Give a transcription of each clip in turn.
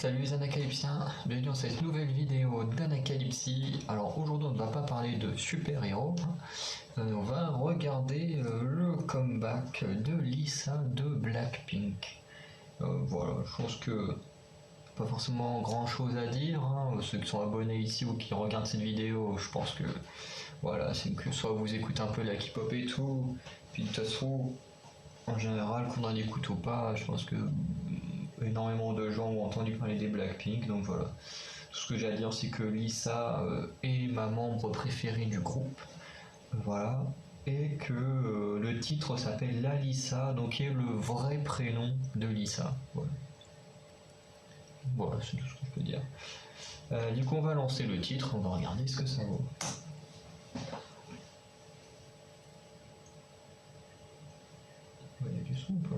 Salut les Anacalypsiens, bienvenue dans cette nouvelle vidéo d'Anacalypsie. Alors aujourd'hui on ne va pas parler de super-héros, on va regarder le comeback de Lisa de Blackpink. Voilà, je pense que pas forcément grand chose à dire, ceux qui sont abonnés ici ou qui regardent cette vidéo, je pense que voilà, c'est que soit vous écoutez un peu la K-pop et tout, puis de toute façon, en général, qu'on en écoute ou pas, je pense que énormément de gens ont entendu parler des Blackpink, donc voilà. Tout ce que j'ai à dire, c'est que Lisa est ma membre préférée du groupe, voilà, et que le titre s'appelle La Lisa, donc qui est le vrai prénom de Lisa. Voilà, voilà c'est tout ce que je peux dire. Du coup, on va lancer le titre, on va regarder ce que ça vaut. Il y a du son ou pas?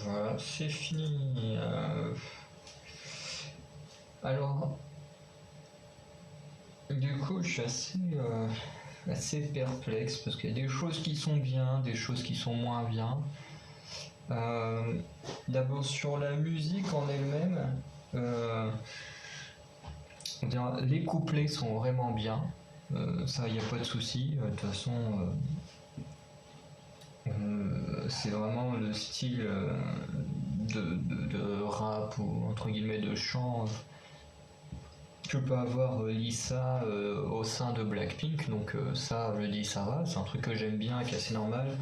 Voilà, c'est fini. Alors, du coup, je suis assez perplexe parce qu'il y a des choses qui sont bien, des choses qui sont moins bien. D'abord sur la musique en elle-même, les couplets sont vraiment bien. Ça, il n'y a pas de souci. De toute façon, c'est vraiment le style de rap ou entre guillemets de chant tu peux avoir Lisa au sein de Blackpink, donc ça, je dis ça va, c'est un truc que j'aime bien, qui est assez normal.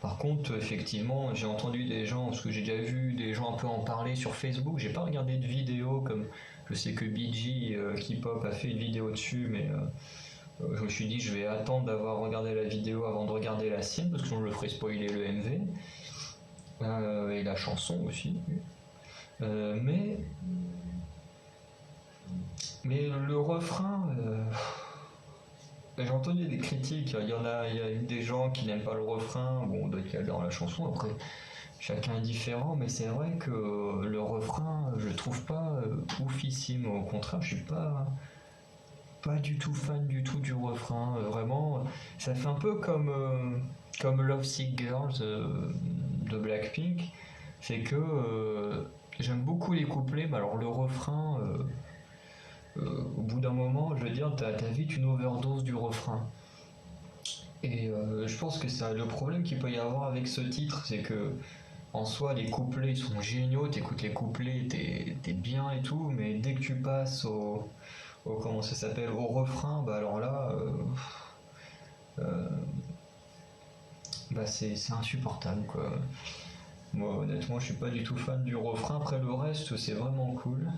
Par contre, effectivement, j'ai entendu des gens, parce que j'ai déjà vu des gens un peu en parler sur Facebook, j'ai pas regardé de vidéo, comme je sais que BG K-pop a fait une vidéo dessus, mais je me suis dit je vais attendre d'avoir regardé la vidéo avant de regarder la sienne, parce que sinon je le ferai spoiler le MV, et la chanson aussi. Mais le refrain, j'ai entendu des critiques, il y a des gens qui n'aiment pas le refrain, bon, d'autres qui adorent la chanson, après chacun est différent, mais c'est vrai que le refrain, je le trouve pas oufissime, au contraire, je suis pas du tout fan du tout du refrain, vraiment, ça fait un peu comme Love Sick Girls de Blackpink, c'est que j'aime beaucoup les couplets, mais alors le refrain, au bout d'un moment, je veux dire, t'as vite une overdose du refrain. Et je pense que c'est le problème qu'il peut y avoir avec ce titre, c'est que en soi, les couplets sont géniaux, t'écoutes les couplets, t'es bien et tout, mais dès que tu passes comment ça s'appelle, au refrain, bah alors là, euh, bah c'est insupportable quoi. Moi honnêtement, je suis pas du tout fan du refrain. Après le reste, c'est vraiment cool.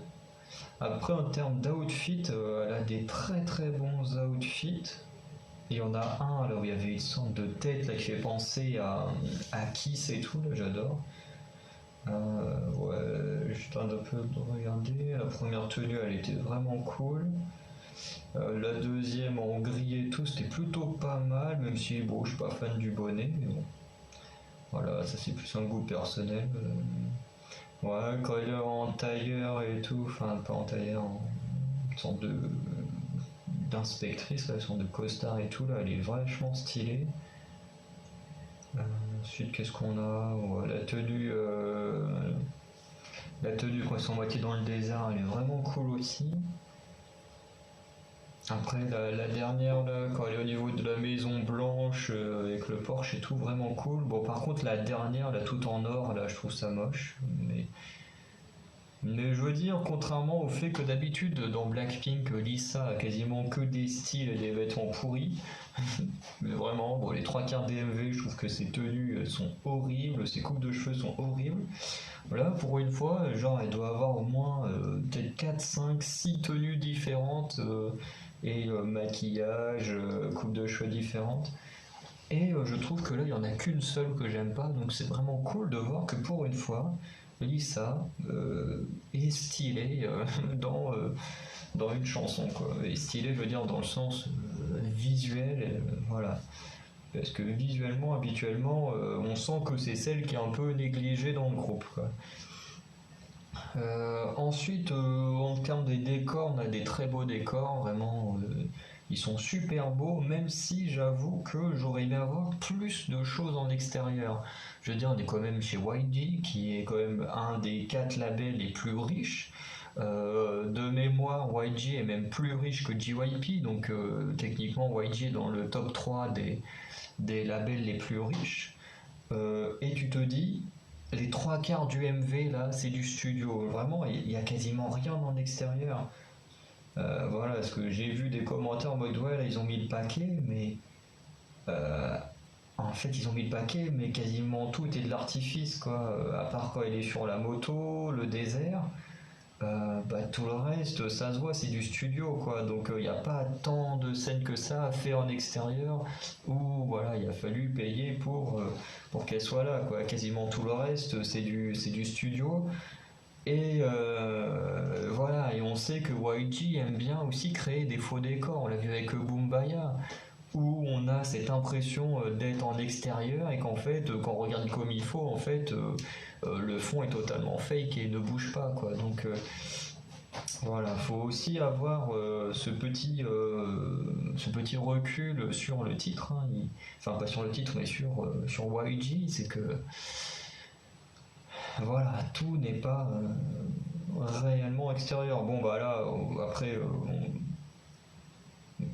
Après, en termes d'outfit, elle a des très très bons outfits. Il y en a un là où il y avait une sorte de tête là, qui fait penser à Kiss et tout, là j'adore. Ouais, je tente un peu de regarder. La première tenue elle était vraiment cool. La deuxième en gris et tout, c'était plutôt pas mal, même si bon, je suis pas fan du bonnet, mais bon. Voilà, ça c'est plus un goût personnel. Ouais, quand elle est en tailleur et tout, enfin pas en tailleur, en sorte de d'inspectrice, là, son de costard et tout, là, elle est vachement stylée. Ensuite, qu'est-ce qu'on a? Ouais, la tenue quand ils sont moitié dans le désert, elle est vraiment cool aussi. Après, la dernière, là, quand elle est au niveau de la maison blanche, avec le Porsche et tout, vraiment cool. Bon, par contre, la dernière, là, tout en or, là, je trouve ça moche. Mais je veux dire, contrairement au fait que d'habitude dans Blackpink, Lisa a quasiment que des styles et des vêtements pourris, mais vraiment, bon, les trois quarts des MV, je trouve que ses tenues sont horribles, ses coupes de cheveux sont horribles. Là, pour une fois, genre, elle doit avoir au moins peut-être 4, 5, 6 tenues différentes et maquillage, coupe de cheveux différentes. Et je trouve que là, il n'y en a qu'une seule que j'aime pas, donc c'est vraiment cool de voir que pour une fois, Lisa est stylée dans une chanson, quoi. Et stylée, je veux dire, dans le sens visuel, voilà. Parce que visuellement, habituellement, on sent que c'est celle qui est un peu négligée dans le groupe, quoi. Ensuite, en termes des décors, on a des très beaux décors, vraiment, ils sont super beaux, même si j'avoue que j'aurais aimé avoir plus de choses en extérieur. Je veux dire, on est quand même chez YG, qui est quand même un des 4 labels les plus riches. De mémoire, YG est même plus riche que JYP, donc techniquement YG est dans le top 3 des labels les plus riches. Et tu te dis, les trois quarts du MV là, c'est du studio. Vraiment, il y a quasiment rien en extérieur. Voilà, parce que j'ai vu des commentaires en mode ouais, là, ils ont mis le paquet, mais euh, en fait, ils ont mis le paquet, mais quasiment tout est de l'artifice, quoi. À part quand il est sur la moto, le désert. Bah, tout le reste, ça se voit, c'est du studio, quoi. Donc, il n'y a pas tant de scènes que ça à faire en extérieur où, voilà, il a fallu payer pour qu'elle soit là, quoi. Quasiment tout le reste, c'est du studio. Et voilà, et on sait que YG aime bien aussi créer des faux décors. On l'a vu avec Boombaya, où on a cette impression d'être en extérieur et qu'en fait, quand on regarde comme il faut, en fait, le fond est totalement fake et ne bouge pas, quoi. Donc voilà, faut aussi avoir ce petit recul sur le titre, hein. Enfin, pas sur le titre, mais sur YG, c'est que voilà, tout n'est pas réellement extérieur. Bon, bah là, après,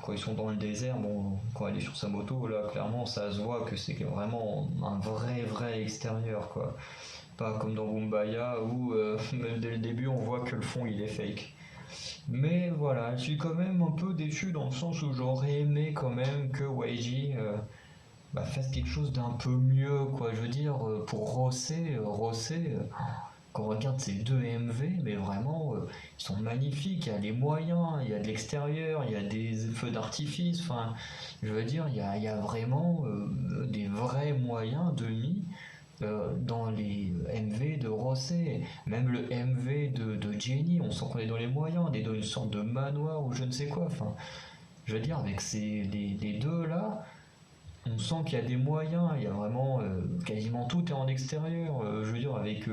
quand ils sont dans le désert, bon, quand elle est sur sa moto, là, clairement, ça se voit que c'est vraiment un vrai extérieur, quoi. Pas comme dans Bumbaya où même dès le début on voit que le fond il est fake. Mais voilà, je suis quand même un peu déçu dans le sens où j'aurais aimé quand même que YG fasse quelque chose d'un peu mieux, quoi. Je veux dire, pour Rosset, quand on regarde ces deux MV, mais vraiment, ils sont magnifiques. Il y a les moyens, il y a de l'extérieur, il y a des feux d'artifice. Enfin, je veux dire, il y a vraiment des vrais moyens de mis dans les MV de Rosset. Même le MV de Jenny, on sent qu'on est dans les moyens, on est dans une sorte de manoir ou je ne sais quoi. Enfin, je veux dire, avec les deux là, on sent qu'il y a des moyens, il y a vraiment quasiment tout est en extérieur. Je veux dire, avec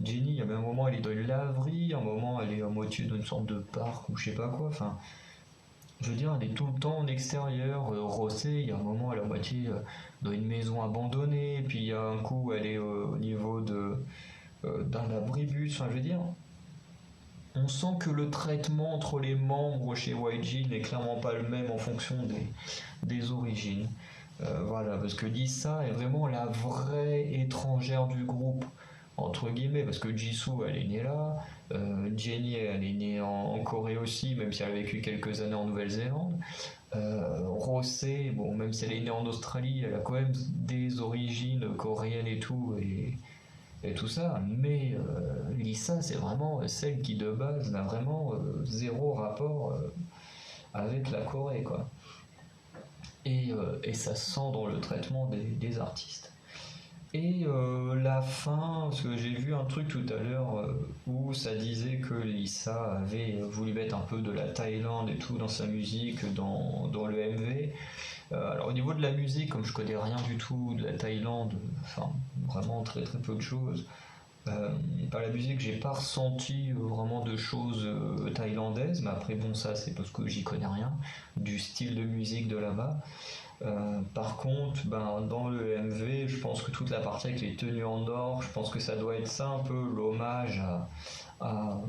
Jenny, il y a même un moment elle est dans une laverie, un moment elle est à moitié dans une sorte de parc ou je sais pas quoi. Enfin, je veux dire, elle est tout le temps en extérieur. Rosset, il y a un moment elle est à moitié dans une maison abandonnée, puis il y a un coup elle est au niveau d'un abribus. Enfin, je veux dire, on sent que le traitement entre les membres chez YG n'est clairement pas le même en fonction des origines. Voilà, parce que Lisa est vraiment la vraie étrangère du groupe, entre guillemets, parce que Jisoo, elle est née là, Jenny, elle est née en Corée aussi, même si elle a vécu quelques années en Nouvelle-Zélande. Rosé, bon, même si elle est née en Australie, elle a quand même des origines coréennes et tout ça, mais Lisa, c'est vraiment celle qui de base n'a vraiment zéro rapport avec la Corée, quoi. Et ça se sent dans le traitement des artistes. Et la fin, parce que j'ai vu un truc tout à l'heure où ça disait que Lisa avait voulu mettre un peu de la Thaïlande et tout dans sa musique, dans le MV. Alors au niveau de la musique, comme je connais rien du tout de la Thaïlande, enfin vraiment très très peu de choses, par la musique, j'ai pas ressenti vraiment de choses thaïlandaises, mais après, bon, ça c'est parce que j'y connais rien du style de musique de là-bas. Par contre, dans le MV, je pense que toute la partie avec les tenues en or, je pense que ça doit être ça un peu l'hommage à,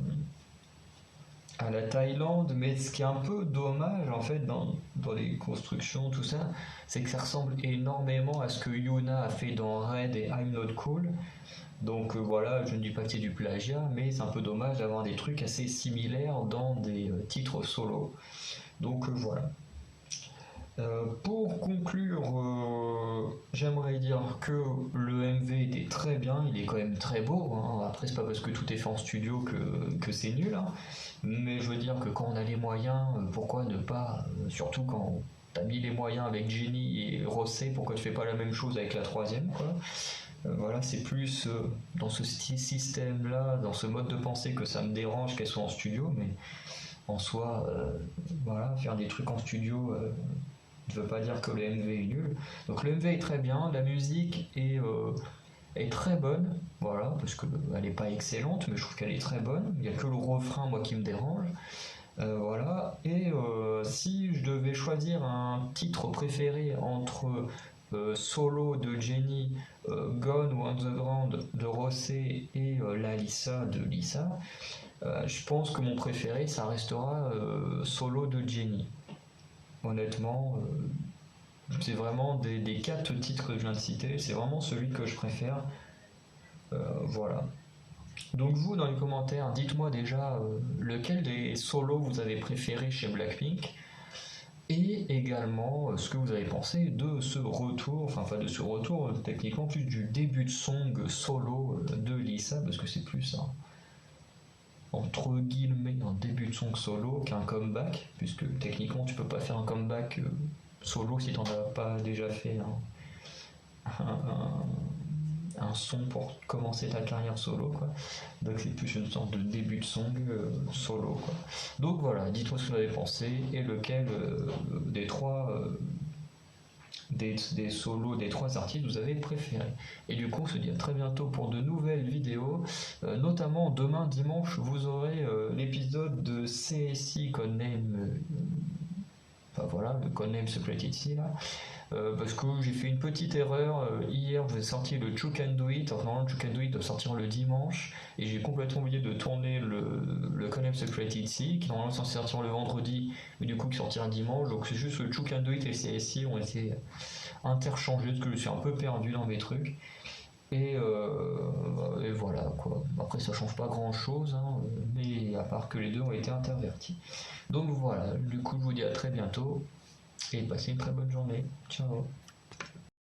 à la Thaïlande, mais ce qui est un peu dommage en fait dans les constructions, tout ça, c'est que ça ressemble énormément à ce que Yuna a fait dans Red et I'm Not Cool. Donc voilà, je ne dis pas que c'est du plagiat, mais c'est un peu dommage d'avoir des trucs assez similaires dans des titres solo. Donc voilà. Pour conclure, j'aimerais dire que le MV était très bien, il est quand même très beau, hein. Après, c'est pas parce que tout est fait en studio que c'est nul, hein. Mais je veux dire que quand on a les moyens, pourquoi ne pas, surtout quand t'as mis les moyens avec Jenny et Rosset, pourquoi tu fais pas la même chose avec la troisième, quoi. Voilà, c'est plus dans ce système-là, dans ce mode de pensée que ça me dérange qu'elle soit en studio, mais en soi, voilà, faire des trucs en studio ne veut pas dire que le MV est nul. Donc le MV est très bien, la musique est très bonne, voilà, parce qu'elle n'est pas excellente, mais je trouve qu'elle est très bonne. Il n'y a que le refrain, moi, qui me dérange. Voilà, et si je devais choisir un titre préféré entre Solo de Jenny, Gone ou Underground de Rosset et La Lisa de Lisa, je pense que mon préféré ça restera Solo de Jenny. Honnêtement, c'est vraiment des quatre titres que je viens de citer, c'est vraiment celui que je préfère. Voilà. Donc vous, dans les commentaires, dites-moi déjà lequel des solos vous avez préféré chez Blackpink et également ce que vous avez pensé de ce retour, enfin pas de ce retour, techniquement plus du début de song solo de Lisa, parce que c'est plus entre guillemets un début de song solo qu'un comeback, puisque techniquement tu peux pas faire un comeback solo si t'en as pas déjà fait un son pour commencer ta carrière solo, quoi. Donc c'est plus une sorte de début de song solo, quoi. Donc voilà, dites-moi ce que vous avez pensé et lequel des trois des solos des trois artistes vous avez préféré. Et du coup on se dit à très bientôt pour de nouvelles vidéos, notamment demain dimanche vous aurez l'épisode de CSI Codename enfin voilà, le Codename Secret ici là. Parce que j'ai fait une petite erreur. Hier, je vous ai sorti le Chook and Do It. Alors, normalement, le Chook and Do It doit sortir le dimanche. Et j'ai complètement oublié de tourner le Codename Secret ici, qui normalement est censé sortir le vendredi, mais du coup qui sortira dimanche. Donc c'est juste le Chook and Do It et le CSI ont été interchangés, parce que je suis un peu perdu dans mes trucs. Et voilà quoi. Après ça change pas grand chose, hein, mais à part que les deux ont été intervertis. Donc voilà, du coup je vous dis à très bientôt et passez une très bonne journée. Ciao.